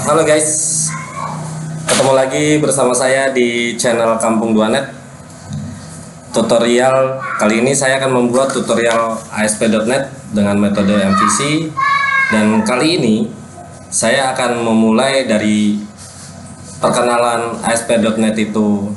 Halo guys, ketemu lagi bersama saya di channel Kampung 2net. Tutorial kali ini saya akan membuat tutorial ASP.NET dengan metode MVC, dan kali ini saya akan memulai dari perkenalan ASP.NET itu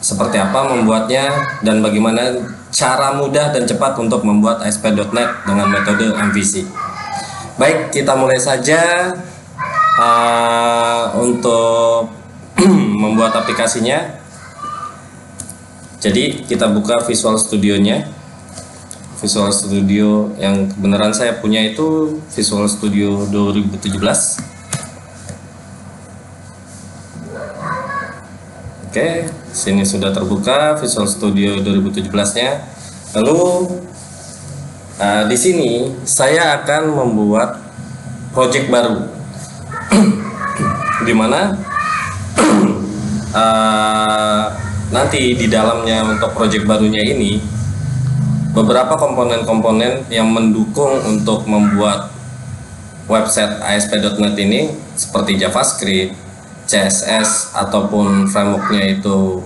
seperti apa membuatnya dan bagaimana cara mudah dan cepat untuk membuat ASP.NET dengan metode MVC. Baik, kita mulai saja untuk membuat aplikasinya. Jadi kita buka Visual Studio-nya. Visual Studio yang kebenaran saya punya itu Visual Studio 2017. Oke, sini sudah terbuka Visual Studio 2017-nya. Lalu di sini saya akan membuat project baru, dimana nanti di dalamnya untuk project barunya ini beberapa komponen-komponen yang mendukung untuk membuat website ASP.NET ini seperti JavaScript, CSS ataupun frameworknya itu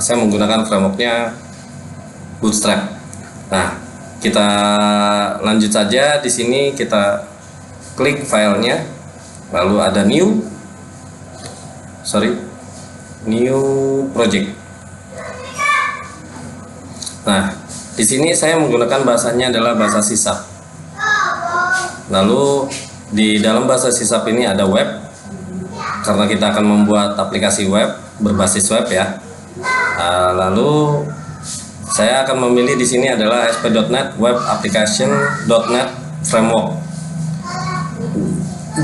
saya menggunakan frameworknya Bootstrap. Nah, kita lanjut saja. Di sini kita klik filenya, lalu ada new project. Nah, di sini saya menggunakan bahasanya adalah bahasa C#. Lalu di dalam bahasa C# ini ada web, karena kita akan membuat aplikasi web berbasis web ya. Lalu saya akan memilih di sini adalah ASP.NET Web Application.NET Framework,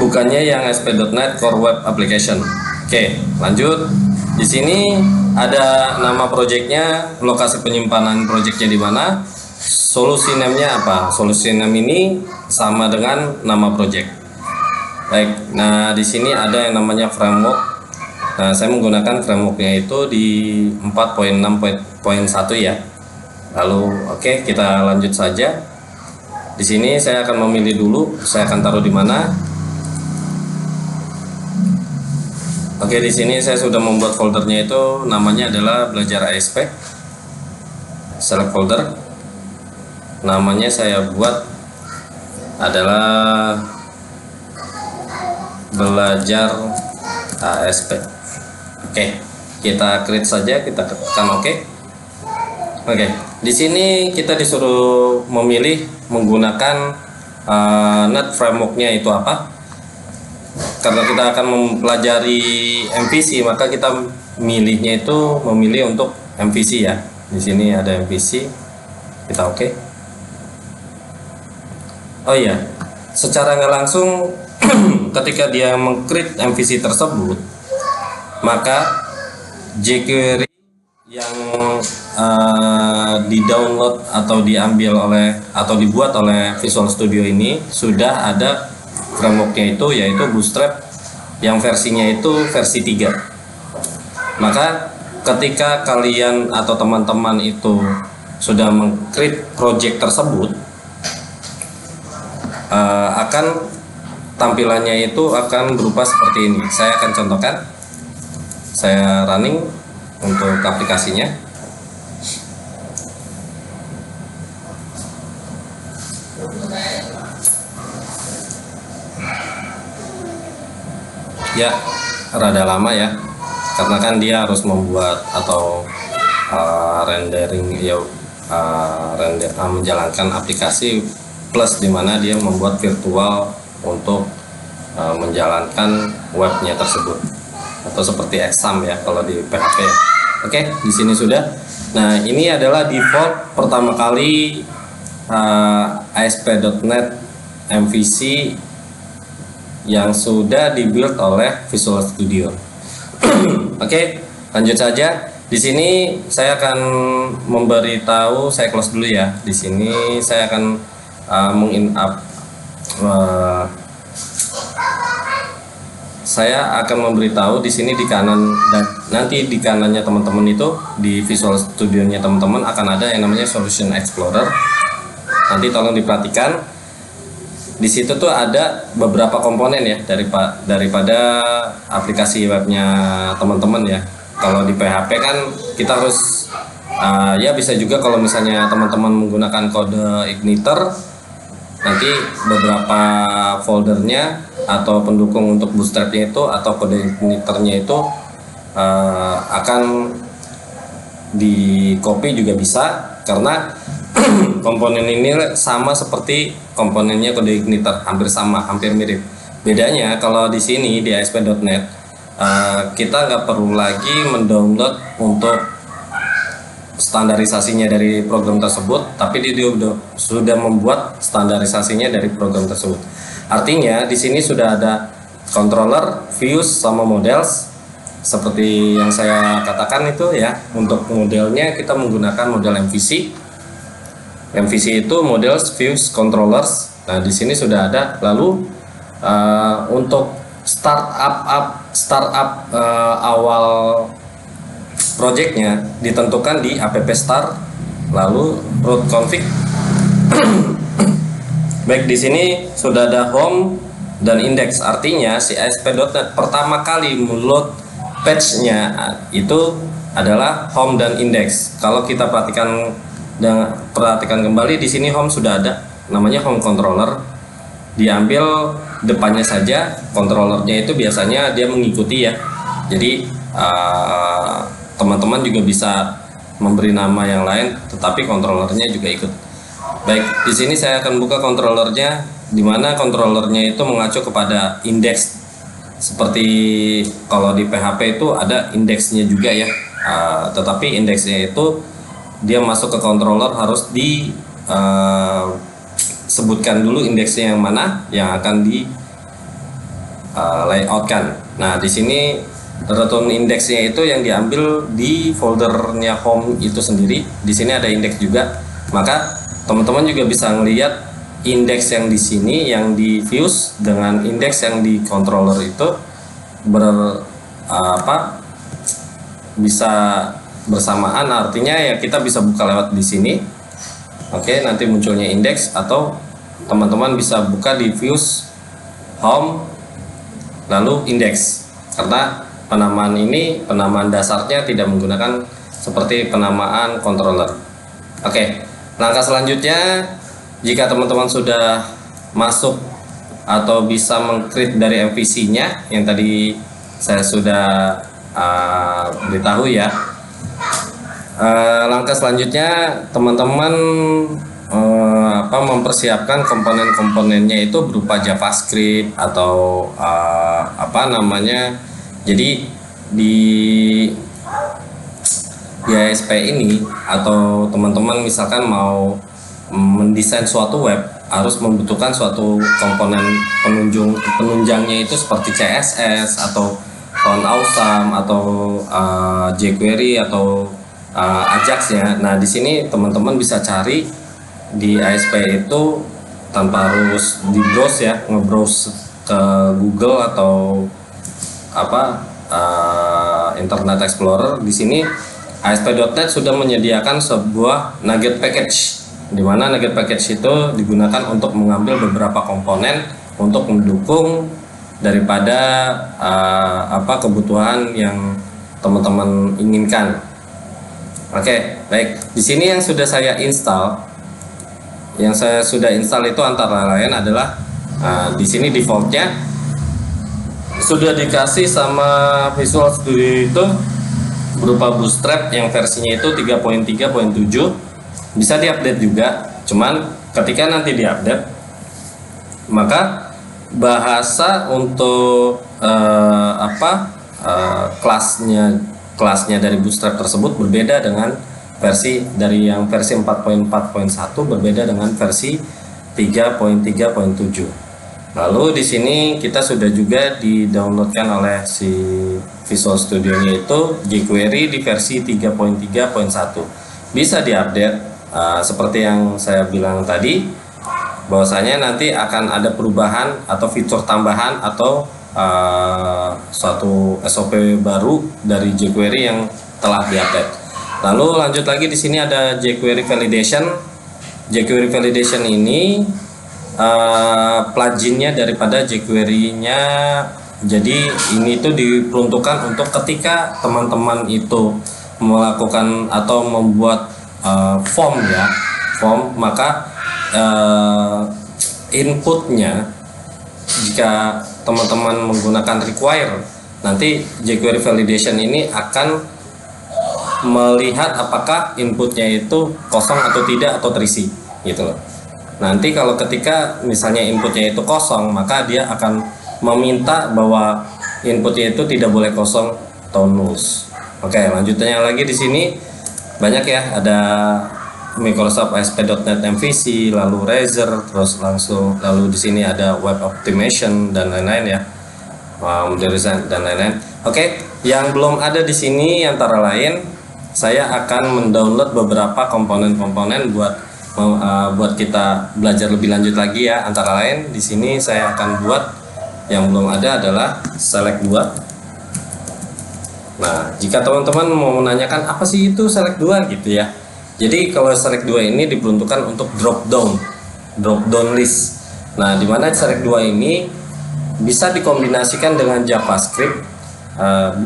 bukannya yang ASP.NET Core Web Application. Oke, lanjut. Di sini ada nama projectnya, lokasi penyimpanan projectnya di mana, solusi name-nya apa. Solusi name ini sama dengan nama project. Baik, nah di sini ada yang namanya framework. Nah, saya menggunakan frameworknya itu di 4.6.1 ya. Lalu oke, kita lanjut saja. Di sini saya akan memilih dulu, saya akan taruh di mana. Oke, di sini saya sudah membuat foldernya, itu namanya adalah belajar ASP. Select folder. Namanya saya buat adalah belajar ASP. Oke, kita create saja, kita tekan oke. Oke, di sini kita disuruh memilih menggunakan .NET frameworknya itu apa. Karena kita akan mempelajari MVC, maka kita memilih untuk MVC ya. Di sini ada MVC, kita oke. Oh iya, secara nggak langsung ketika dia meng-create MVC tersebut, maka jQuery yang di-download atau dibuat oleh Visual Studio ini sudah ada frameworknya itu, yaitu Bootstrap yang versinya itu versi 3. Maka ketika kalian atau teman-teman itu sudah meng-create project tersebut, akan tampilannya itu akan berupa seperti ini. Saya akan contohkan, saya running untuk aplikasinya. Ya, rada lama ya, karena kan dia harus membuat atau rendering ya, menjalankan aplikasi plus dimana dia membuat virtual untuk menjalankan webnya tersebut, atau seperti exam ya kalau di PHP. Oke, di sini sudah. Nah, ini adalah default pertama kali ASP.NET MVC yang sudah dibuild oleh Visual Studio. Oke, lanjut saja. Di sini saya akan memberitahu, saya close dulu ya. Di sini saya akan saya akan memberitahu di sini di kanan, dan nanti di kanannya teman-teman itu di Visual Studio-nya teman-teman akan ada yang namanya Solution Explorer. Nanti tolong diperhatikan. di situ tuh ada beberapa komponen ya daripada aplikasi webnya teman-teman ya. Kalau di PHP kan kita harus ya bisa juga kalau misalnya teman-teman menggunakan kode igniter, nanti beberapa foldernya atau pendukung untuk bootstrapnya itu atau kode igniternya itu akan di copy juga bisa, karena komponen ini sama seperti komponennya kode igniter, hampir sama, hampir mirip. Bedanya kalau di sini di ASP.NET kita nggak perlu lagi mendownload untuk standarisasinya dari program tersebut, tapi dia sudah membuat standarisasinya dari program tersebut. Artinya di sini sudah ada controller, views, sama models. Seperti yang saya katakan itu ya, untuk modelnya kita menggunakan model MVC. MVC itu models, views, controllers. Nah di sini sudah ada. Lalu untuk startup awal projectnya ditentukan di app start, lalu root config. Baik, di sini sudah ada home dan index. Artinya si ASP.NET pertama kali meload patch-nya itu adalah home dan index. Kalau kita perhatikan kembali, di sini home sudah ada, namanya home controller. Diambil depannya saja, controllernya itu biasanya dia mengikuti ya. Jadi teman-teman juga bisa memberi nama yang lain, tetapi controllernya juga ikut. Baik, di sini saya akan buka controllernya, di mana controllernya itu mengacu kepada index. Seperti kalau di PHP itu ada indeksnya juga ya, tetapi indeksnya itu dia masuk ke controller harus disebutkan dulu indeksnya yang mana yang akan di layoutkan. Nah di sini return indeksnya itu yang diambil di foldernya home itu sendiri. Di sini ada indeks juga, maka teman-teman juga bisa melihat indeks yang di sini yang di views dengan indeks yang di controller itu bisa bersamaan. Artinya ya kita bisa buka lewat di sini. Oke, nanti munculnya indeks, atau teman-teman bisa buka di views, home, lalu indeks. Karena penamaan dasarnya tidak menggunakan seperti penamaan controller. Oke, langkah selanjutnya, jika teman-teman sudah masuk atau bisa meng-create dari MVC-nya yang tadi saya sudah beritahu ya, langkah selanjutnya teman-teman mempersiapkan komponen-komponennya itu berupa JavaScript atau jadi di ASP ini, atau teman-teman misalkan mau mendesain suatu web, harus membutuhkan suatu komponen penunjangnya itu seperti CSS atau font awesome atau jQuery atau Ajax ya. Nah di sini teman-teman bisa cari di ASP itu tanpa harus di browse ya, nge-browse ke Google atau Internet Explorer. Di sini ASP.NET sudah menyediakan sebuah Nugget package, di mana Nugget package itu digunakan untuk mengambil beberapa komponen untuk mendukung daripada kebutuhan yang teman-teman inginkan. Oke, baik. Di sini yang sudah saya install, itu antara lain adalah di sini defaultnya sudah dikasih sama Visual Studio itu berupa Bootstrap yang versinya itu 3.3.7. Bisa diupdate juga, cuman ketika nanti diupdate maka bahasa untuk kelasnya dari Bootstrap tersebut berbeda dengan versi 4.4.1 berbeda dengan versi 3.3.7. Lalu di sini kita sudah juga di-downloadkan oleh si Visual Studio-nya itu jQuery di versi 3.3.1. Bisa diupdate seperti yang saya bilang tadi, bahwasanya nanti akan ada perubahan atau fitur tambahan atau suatu SOP baru dari jQuery yang telah diupdate. Lalu lanjut lagi, di sini ada jQuery validation. jQuery validation ini pluginnya daripada jQuery-nya. Jadi ini tuh diperuntukkan untuk ketika teman-teman itu melakukan atau membuat form, maka inputnya, jika teman-teman menggunakan require, nanti jQuery validation ini akan melihat apakah inputnya itu kosong atau tidak, atau terisi gitu loh. Nanti kalau ketika misalnya inputnya itu kosong, maka dia akan meminta bahwa inputnya itu tidak boleh kosong atau null. Oke, lanjutnya lagi di sini banyak ya, ada Microsoft ASP.NET MVC, lalu Razor, terus lalu di sini ada web optimization dan lain-lain ya, model design dan lain-lain. Oke, yang belum ada di sini antara lain, saya akan mendownload beberapa komponen-komponen buat kita belajar lebih lanjut lagi ya. Antara lain di sini saya akan buat, yang belum ada adalah select 2. Nah, jika teman-teman mau menanyakan apa sih itu select 2 gitu ya. Jadi kalau select 2 ini diperuntukkan untuk drop down list. Nah, di mana select 2 ini bisa dikombinasikan dengan JavaScript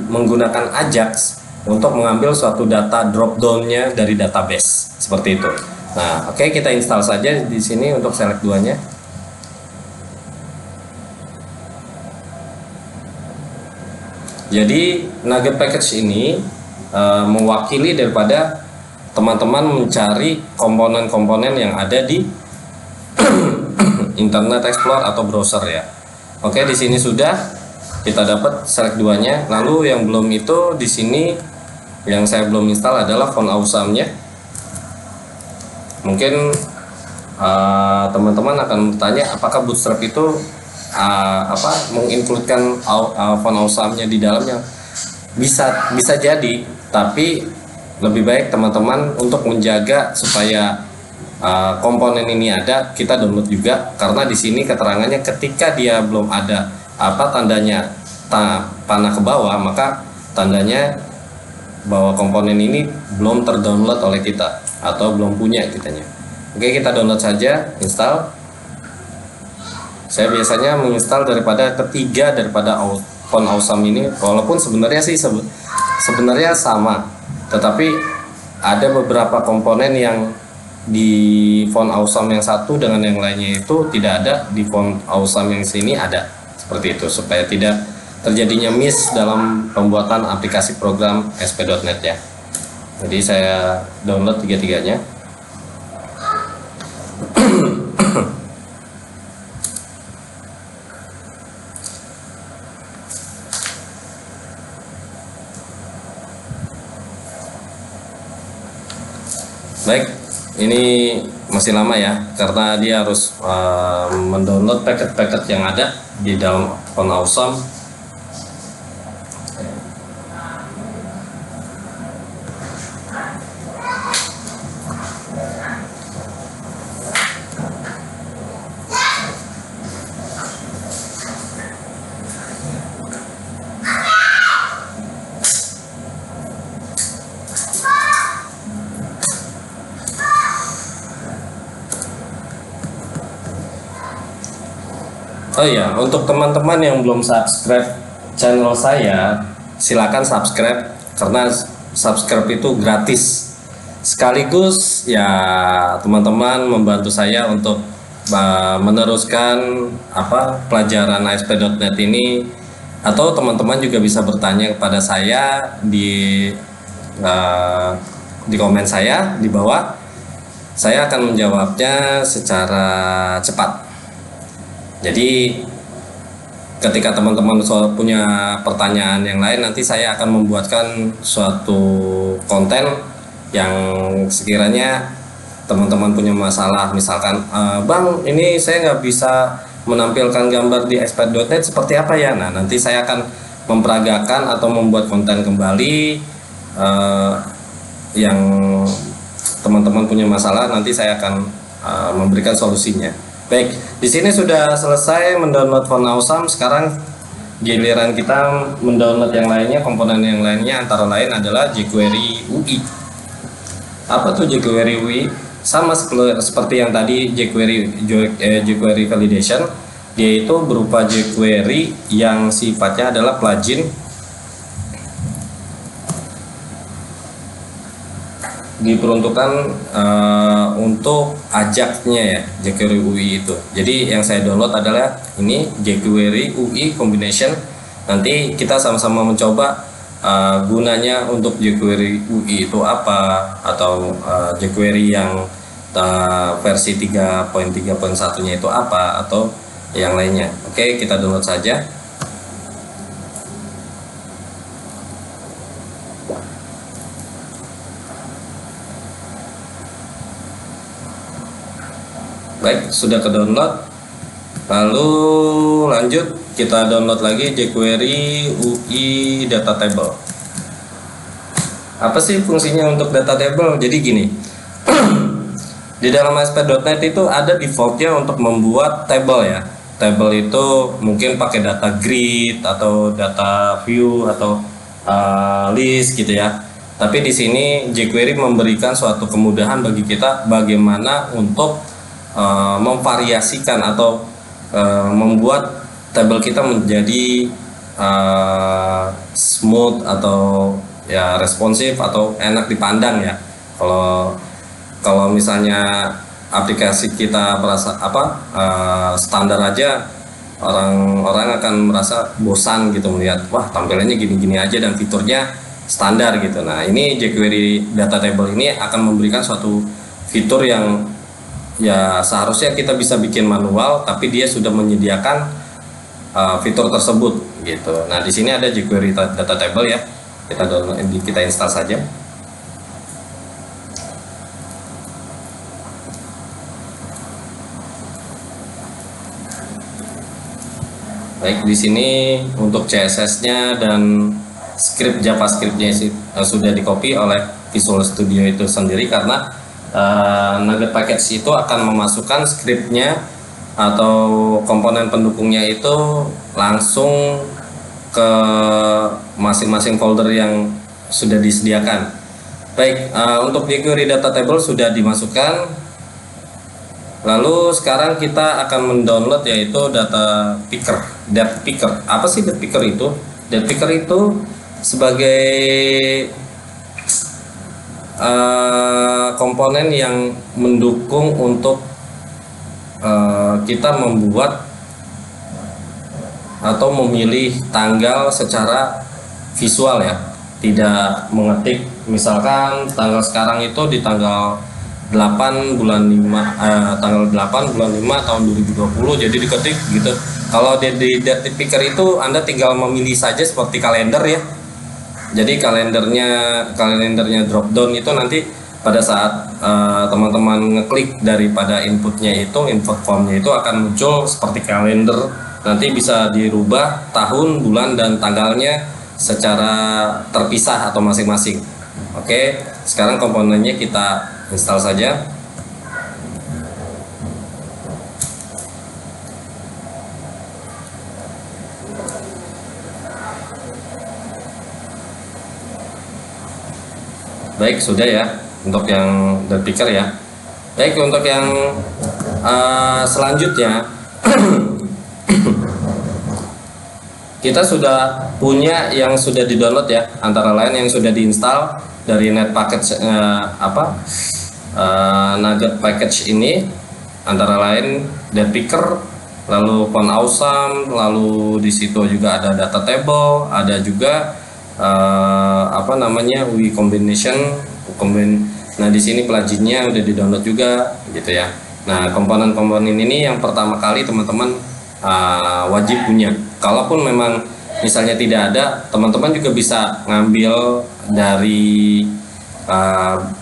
menggunakan Ajax untuk mengambil suatu data drop down-nya dari database seperti itu. Nah, oke, kita install saja di sini untuk select 2-nya. Jadi Nugget Package ini mewakili daripada teman-teman mencari komponen-komponen yang ada di Internet Explorer atau browser ya. Oke, di sini sudah kita dapat select 2-nya. Lalu yang belum itu di sini yang saya belum install adalah font awesome-nya. Mungkin teman-teman akan bertanya apakah Bootstrap itu mengincludekan font awesome-nya di dalamnya. Bisa jadi, tapi lebih baik teman-teman untuk menjaga supaya komponen ini ada, kita download juga, karena di sini keterangannya ketika dia belum ada tandanya panah ke bawah, maka tandanya bahwa komponen ini belum terdownload oleh kita atau belum punya kitanya. Oke, kita download saja, install. Saya biasanya menginstal daripada ketiga daripada font awesome ini, walaupun sebenarnya sebenarnya sama, tetapi ada beberapa komponen yang di font awesome yang satu dengan yang lainnya itu tidak ada, di font awesome yang sini ada, seperti itu, supaya tidak terjadinya miss dalam pembuatan aplikasi program ASP.NET ya. Jadi saya download tiga-tiganya. Baik, ini masih lama ya, karena dia harus mendownload paket-paket yang ada di dalam font awesome. Oh iya, untuk teman-teman yang belum subscribe channel saya, silakan subscribe, karena subscribe itu gratis. Sekaligus ya teman-teman membantu saya untuk meneruskan pelajaran ASP.NET ini, atau teman-teman juga bisa bertanya kepada saya di komen saya di bawah. Saya akan menjawabnya secara cepat. Jadi ketika teman-teman punya pertanyaan yang lain, nanti saya akan membuatkan suatu konten yang sekiranya teman-teman punya masalah, misalkan Bang, ini saya nggak bisa menampilkan gambar di ASP.NET seperti apa ya. Nah, nanti saya akan memperagakan atau membuat konten kembali yang teman-teman punya masalah, nanti saya akan memberikan solusinya. Baik, di sini sudah selesai mendownload font awesome. Sekarang giliran kita mendownload yang lainnya, komponen yang lainnya, antara lain adalah jQuery UI. Apa tuh jQuery UI? sama seperti yang tadi jQuery validation, dia itu berupa jQuery yang sifatnya adalah plugin diperuntukkan untuk Ajax-nya ya, jQuery UI itu. Jadi yang saya download adalah ini jQuery UI combination. Nanti kita sama-sama mencoba gunanya untuk jQuery UI itu apa, atau jQuery yang versi 3.3.1-nya itu apa, atau yang lainnya. Oke, kita download saja. Baik, sudah ke download. Lalu lanjut, kita download lagi jQuery UI data table. Apa sih fungsinya untuk data table? Jadi gini, di dalam ASP.NET itu ada defaultnya untuk membuat table ya. Table itu mungkin pakai data grid atau data view atau list gitu ya. Tapi di sini jQuery memberikan suatu kemudahan bagi kita bagaimana untuk memvariasikan atau membuat tabel kita menjadi smooth atau ya responsif atau enak dipandang ya. Kalau misalnya aplikasi kita merasa standar aja, orang-orang akan merasa bosan gitu melihat, wah tampilannya gini-gini aja dan fiturnya standar gitu. Nah, ini jQuery data table ini akan memberikan suatu fitur yang ya seharusnya kita bisa bikin manual, tapi dia sudah menyediakan fitur tersebut gitu. Nah, di sini ada jQuery data table ya. Kita download, kita install saja. Baik, di sini untuk CSS-nya dan script JavaScript-nya sudah di-copy oleh Visual Studio itu sendiri, karena Nugget Package itu akan memasukkan scriptnya atau komponen pendukungnya itu langsung ke masing-masing folder yang sudah disediakan. Baik, untuk jQuery data table sudah dimasukkan. Lalu sekarang kita akan mendownload yaitu data picker, data picker. Apa sih data picker itu? Data picker itu sebagai komponen yang mendukung untuk kita membuat atau memilih tanggal secara visual ya, tidak mengetik misalkan tanggal sekarang itu di tanggal 8 bulan 5 tanggal 8 bulan 5 tahun 2020, jadi diketik gitu. Kalau di data picker itu Anda tinggal memilih saja seperti kalender ya. Jadi kalendernya drop down itu nanti pada saat teman-teman ngeklik daripada inputnya itu, input formnya itu akan muncul seperti kalender. Nanti bisa dirubah tahun, bulan, dan tanggalnya secara terpisah atau masing-masing. Oke, sekarang komponennya kita install saja. Baik, sudah ya untuk yang data picker ya. Baik, untuk yang selanjutnya kita sudah punya yang sudah di-download ya, antara lain yang sudah diinstal dari net package Nugget Package ini, antara lain data picker, lalu font awesome, lalu di situ juga ada data table, ada juga UI combination. Nah, di sini pluginnya udah di-download juga gitu ya. Nah, komponen-komponen ini yang pertama kali teman-teman wajib punya. Kalaupun memang misalnya tidak ada, teman-teman juga bisa ngambil dari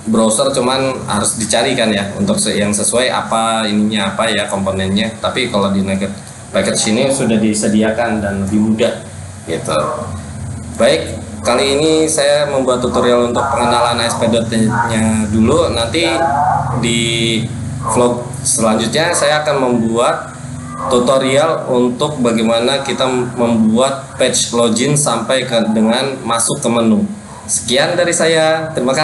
browser, cuman harus dicari kan ya untuk yang sesuai apa ininya apa ya komponennya. Tapi kalau di Nugget Package ini sudah disediakan dan lebih mudah gitu. Baik, kali ini saya membuat tutorial untuk pengenalan ASP.NET-nya dulu. Nanti di vlog selanjutnya saya akan membuat tutorial untuk bagaimana kita membuat page login sampai dengan masuk ke menu. Sekian dari saya, terima kasih.